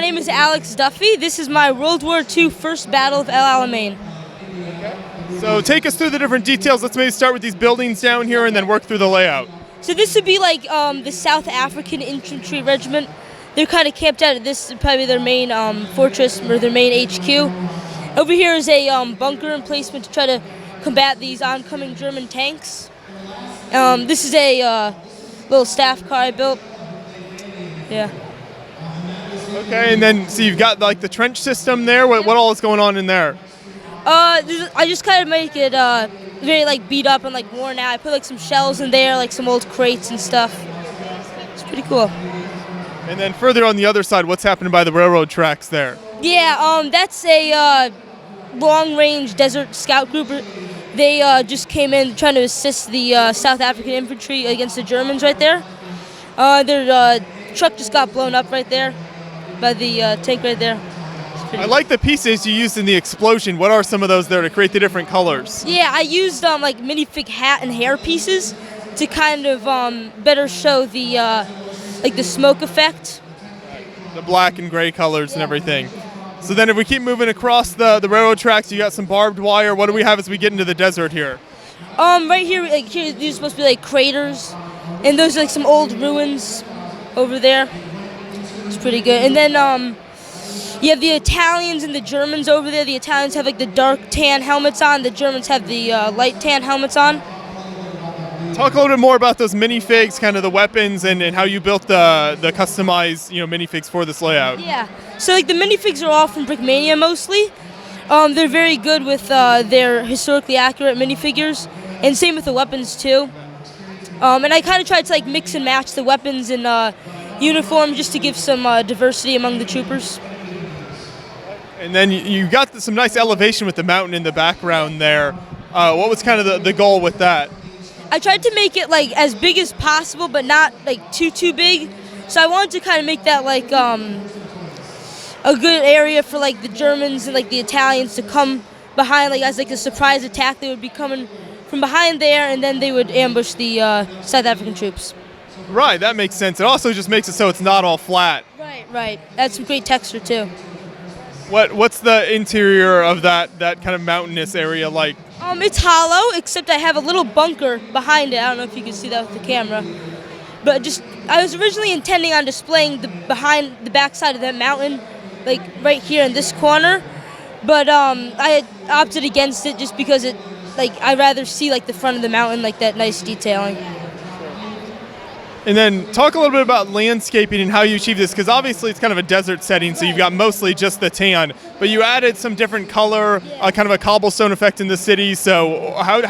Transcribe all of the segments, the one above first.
my name is Alex Duffy. This is my World War II first battle of El Alamein. So take us through the different details. Let's maybe start with these buildings down here and then work through the layout. So this would be like the South African Infantry Regiment. They're kind of camped out at this, probably their main fortress or their main HQ. Over here is a bunker emplacement to try to combat these oncoming German tanks. This is a little staff car I built. Yeah. Okay, and then so you've got like the trench system there. What all is going on in there? I just kind of make it very like beat up and like worn out. I put like some shells in there, like some old crates and stuff. It's pretty cool. And then further on the other side, what's happening by the railroad tracks there? Yeah, that's a long-range desert scout group. They just came in trying to assist the South African infantry against the Germans right there. Their truck just got blown up right there by the tank right there. I like the pieces you used in the explosion. What are some of those there to create the different colors? Yeah, I used like minifig hat and hair pieces to kind of better show the like the smoke effect. The black and gray colors and everything. So then if we keep moving across the railroad tracks, you got some barbed wire. What do we have as we get into the desert here? Right here, like here, these are supposed to be like craters, and those are like some old ruins over there. It's pretty good. And then you have the Italians and the Germans over there. The Italians have like the dark tan helmets on. The Germans have the light tan helmets on. Talk a little bit more about those minifigs, kind of the weapons, and how you built the customized minifigs for this layout. Yeah, so like the minifigs are all from Brickmania mostly. They're very good with their historically accurate minifigures, and same with the weapons too. And I kind of tried to like mix and match the weapons and uniform just to give some diversity among the troopers. And then you got some nice elevation with the mountain in the background there. What was kind of the goal with that? I tried to make it like as big as possible, but not like too big. So I wanted to kind of make that like a good area for like the Germans and like the Italians to come behind, like as like a surprise attack. They would be coming from behind there, and then they would ambush the South African troops. Right, that makes sense. It also just makes it so it's not all flat. Right. That's some great texture too. What's the interior of that kind of mountainous area like? It's hollow, except I have a little bunker behind it. I don't know if you can see that with the camera. But I was originally intending on displaying the backside of that mountain, like right here in this corner. But I opted against it just because I'd rather see like the front of the mountain, like that nice detailing. And then talk a little bit about landscaping and how you achieve this, because obviously it's kind of a desert setting, so you've got mostly just the tan, but you added some different color, kind of a cobblestone effect in the city. So how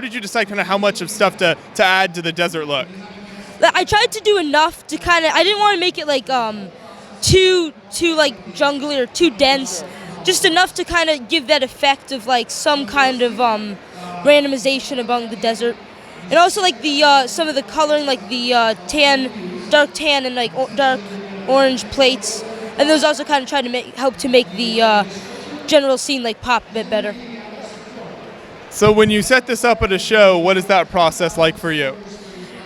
did you decide kind of how much of stuff to add to the desert look? I tried to do enough to kind of, I didn't want to make it like too like jungly or too dense, just enough to kind of give that effect of like some kind of randomization among the desert. And also like the some of the coloring, like the dark tan and like dark orange plates, and those also kind of try to help to make the general scene like pop a bit better. So when you set this up at a show, what is that process like for you?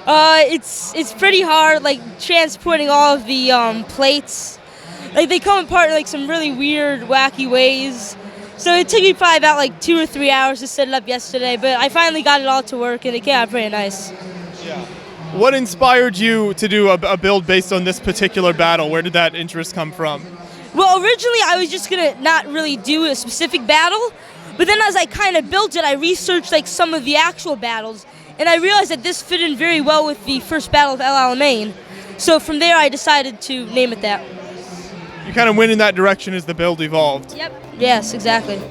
It's pretty hard, like transporting all of the plates. Like they come apart in like some really weird, wacky ways. So it took me probably about like 2 or 3 hours to set it up yesterday, but I finally got it all to work, and it came out pretty nice. Yeah. What inspired you to do a build based on this particular battle? Where did that interest come from? Well, originally I was just gonna not really do a specific battle, but then as I kind of built it, I researched like some of the actual battles, and I realized that this fit in very well with the first battle of El Alamein. So from there, I decided to name it that. You kind of went in that direction as the build evolved. Yep. Yes, exactly.